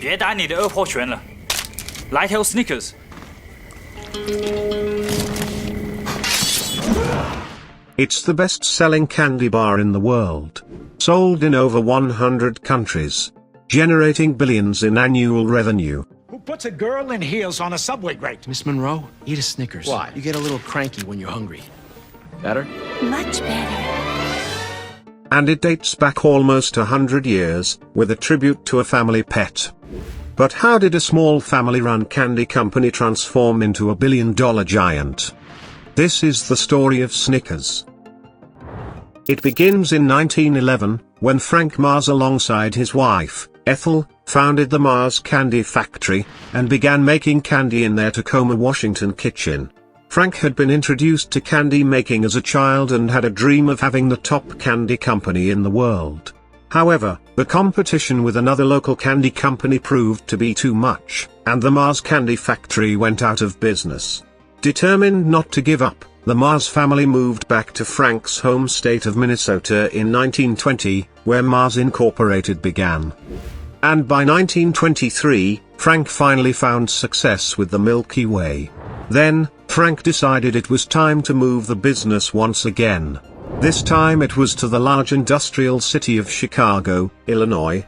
别打你的二破拳了，来条 Snickers。It's the best-selling candy bar in the world. Sold in over 100 countries. Generating billions in annual revenue. Who puts a girl in heels on a subway grate? Miss Monroe, eat a Snickers. Why? You get a little cranky when you're hungry. Better? Much better. And it dates back almost 100 years, with a tribute to a family pet. But how did a small family-run candy company transform into a billion-dollar giant? This is the story of Snickers. It begins in 1911, when Frank Mars alongside his wife, Ethel, founded the Mars Candy Factory, and began making candy in their Tacoma, Washington kitchen. Frank had been introduced to candy making as a child and had a dream of having the top candy company in the world. However, the competition with another local candy company proved to be too much, and the Mars Candy Factory went out of business. Determined not to give up, the Mars family moved back to Frank's home state of Minnesota in 1920, where Mars Incorporated began. And by 1923, Frank finally found success with the Milky Way. Then, Frank decided it was time to move the business once again. This time it was to the large industrial city of Chicago, Illinois.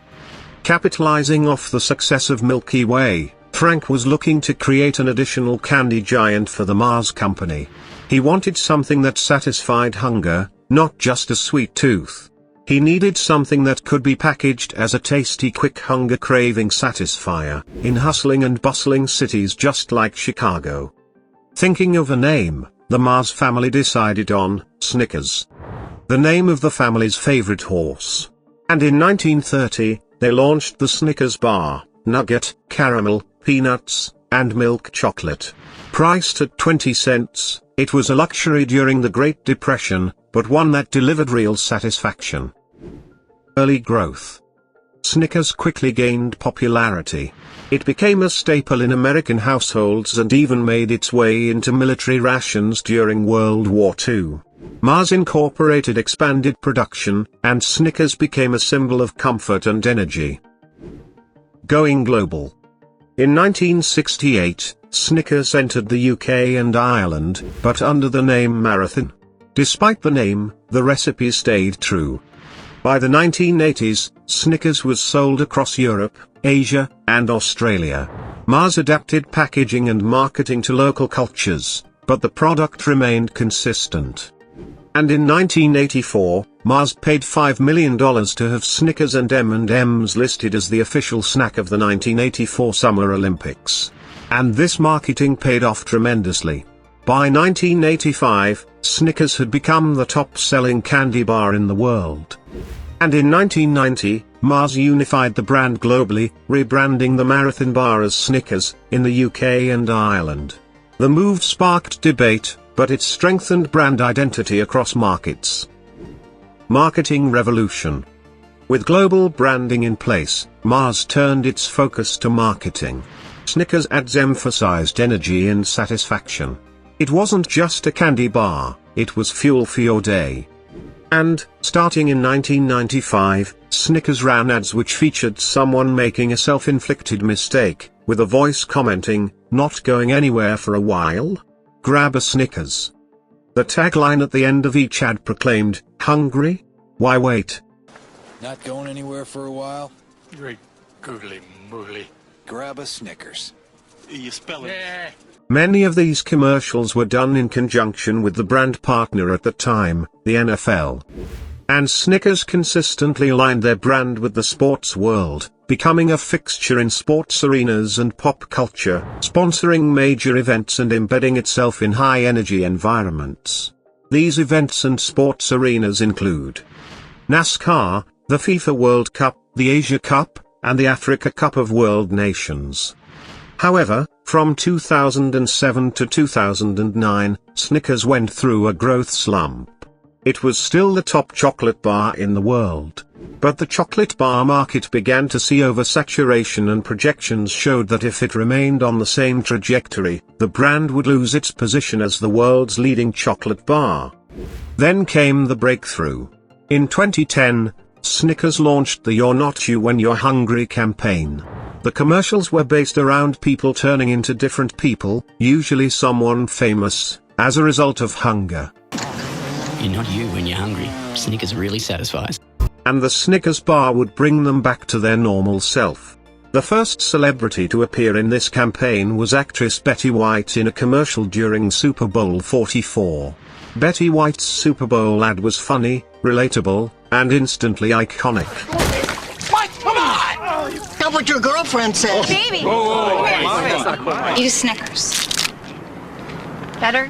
Capitalizing off the success of Milky Way, Frank was looking to create an additional candy giant for the Mars Company. He wanted something that satisfied hunger, not just a sweet tooth. He needed something that could be packaged as a tasty quick hunger craving satisfier, in hustling and bustling cities just like Chicago. Thinking of a name, the Mars family decided on Snickers, the name of the family's favorite horse. And in 1930, they launched the Snickers bar, nugget, caramel, peanuts, and milk chocolate. Priced at 20 cents, it was a luxury during the Great Depression, but one that delivered real satisfaction. Early growth. Snickers quickly gained popularity. It became a staple in American households and even made its way into military rations during World War II. Mars Incorporated expanded production, and Snickers became a symbol of comfort and energy. Going global. In 1968, Snickers entered the UK and Ireland, but under the name Marathon. Despite the name, the recipe stayed true. By the 1980s, Snickers was sold across Europe, Asia, and Australia. Mars adapted packaging and marketing to local cultures, but the product remained consistent. And in 1984, Mars paid $5 million to have Snickers and M&M's listed as the official snack of the 1984 Summer Olympics. And this marketing paid off tremendously. By 1985, Snickers had become the top-selling candy bar in the world. And in 1990, Mars unified the brand globally, rebranding the Marathon bar as Snickers, in the UK and Ireland. The move sparked debate, but it strengthened brand identity across markets. Marketing revolution. With global branding in place, Mars turned its focus to marketing. Snickers ads emphasized energy and satisfaction. It wasn't just a candy bar, it was fuel for your day. And, starting in 1995, Snickers ran ads which featured someone making a self-inflicted mistake, with a voice commenting, "Not going anywhere for a while? Grab a Snickers." The tagline at the end of each ad proclaimed, "Hungry? Why wait?" Not going anywhere for a while? Great googly moogly. Grab a Snickers. You spell it. Yeah. Many of these commercials were done in conjunction with the brand partner at the time, the NFL. And Snickers consistently aligned their brand with the sports world, becoming a fixture in sports arenas and pop culture, sponsoring major events and embedding itself in high-energy environments. These events and sports arenas include NASCAR, the FIFA World Cup, the Asia Cup, and the Africa Cup of World Nations. However, from 2007 to 2009, Snickers went through a growth slump. It was still the top chocolate bar in the world. But the chocolate bar market began to see oversaturation, and projections showed that if it remained on the same trajectory, the brand would lose its position as the world's leading chocolate bar. Then came the breakthrough. In 2010, Snickers launched the "You're Not You When You're Hungry" campaign. The commercials were based around people turning into different people, usually someone famous, as a result of hunger. You're not you when you're hungry. Snickers really satisfies. And the Snickers bar would bring them back to their normal self. The first celebrity to appear in this campaign was actress Betty White in a commercial during Super Bowl 44. Betty White's Super Bowl ad was funny, relatable, and instantly iconic. Mike, come on! How about your girlfriend says? Baby! Eat a Snickers. Better?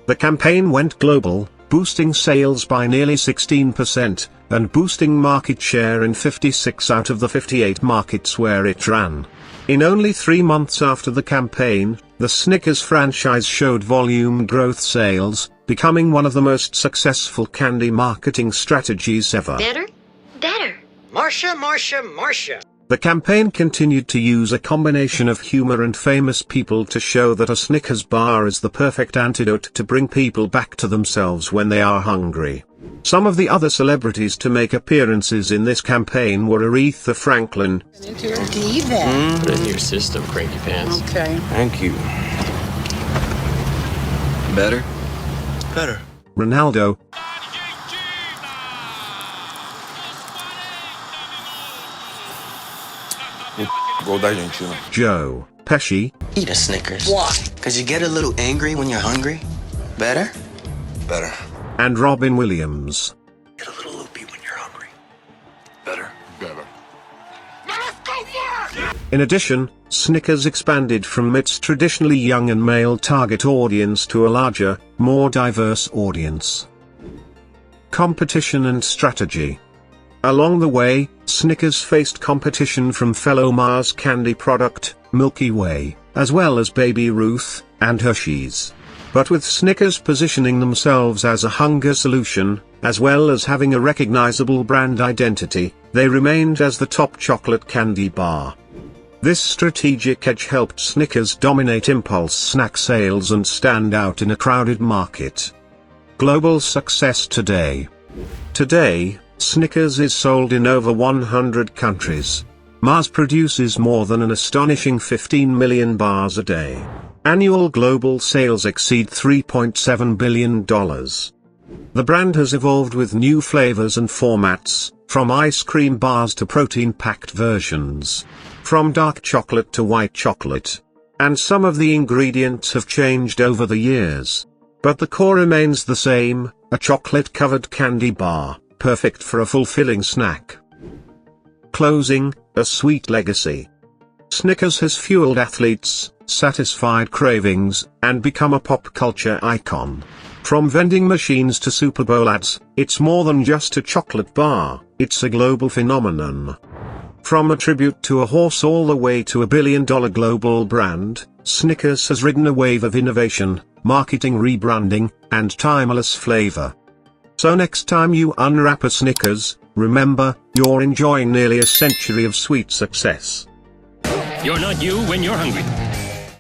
The campaign went global, boosting sales by nearly 16%, and boosting market share in 56 out of the 58 markets where it ran. In only 3 months after the campaign, the Snickers franchise showed volume growth sales, becoming one of the most successful candy marketing strategies ever. Better? Better. Marcia. The campaign continued to use a combination of humor and famous people to show that a Snickers bar is the perfect antidote to bring people back to themselves when they are hungry. Some of the other celebrities to make appearances in this campaign were Aretha Franklin, Put it in your system, cranky pants. Okay. Thank you. Better? Better. Ronaldo, Gol da Argentina. Joe Pesci, Eat a Snickers. Why? Because you get a little angry when you're hungry. Better? Better. and Robin Williams. Get a little loopy when you're hungry. Better. Better. In addition, Snickers expanded from its traditionally young and male target audience to a larger, more diverse audience. Competition and strategy. Along the way, Snickers faced competition from fellow Mars candy product, Milky Way, as well as Baby Ruth, and Hershey's. But with Snickers positioning themselves as a hunger solution, as well as having a recognizable brand identity, they remained as the top chocolate candy bar. This strategic edge helped Snickers dominate impulse snack sales and stand out in a crowded market. Global success today. Today, Snickers is sold in over 100 countries. Mars produces more than an astonishing 15 million bars a day. Annual global sales exceed $3.7 billion. The brand has evolved with new flavors and formats, from ice cream bars to protein-packed versions, from dark chocolate to white chocolate. And some of the ingredients have changed over the years. But the core remains the same, a chocolate-covered candy bar, perfect for a fulfilling snack. Closing, a sweet legacy. Snickers has fueled athletes, satisfied cravings, and become a pop culture icon. From vending machines to Super Bowl ads, it's more than just a chocolate bar, it's a global phenomenon. From a tribute to a horse all the way to a billion-dollar global brand, Snickers has ridden a wave of innovation, marketing rebranding, and timeless flavor. So next time you unwrap a Snickers, remember, you're enjoying nearly a century of sweet success. You're not you when you're hungry.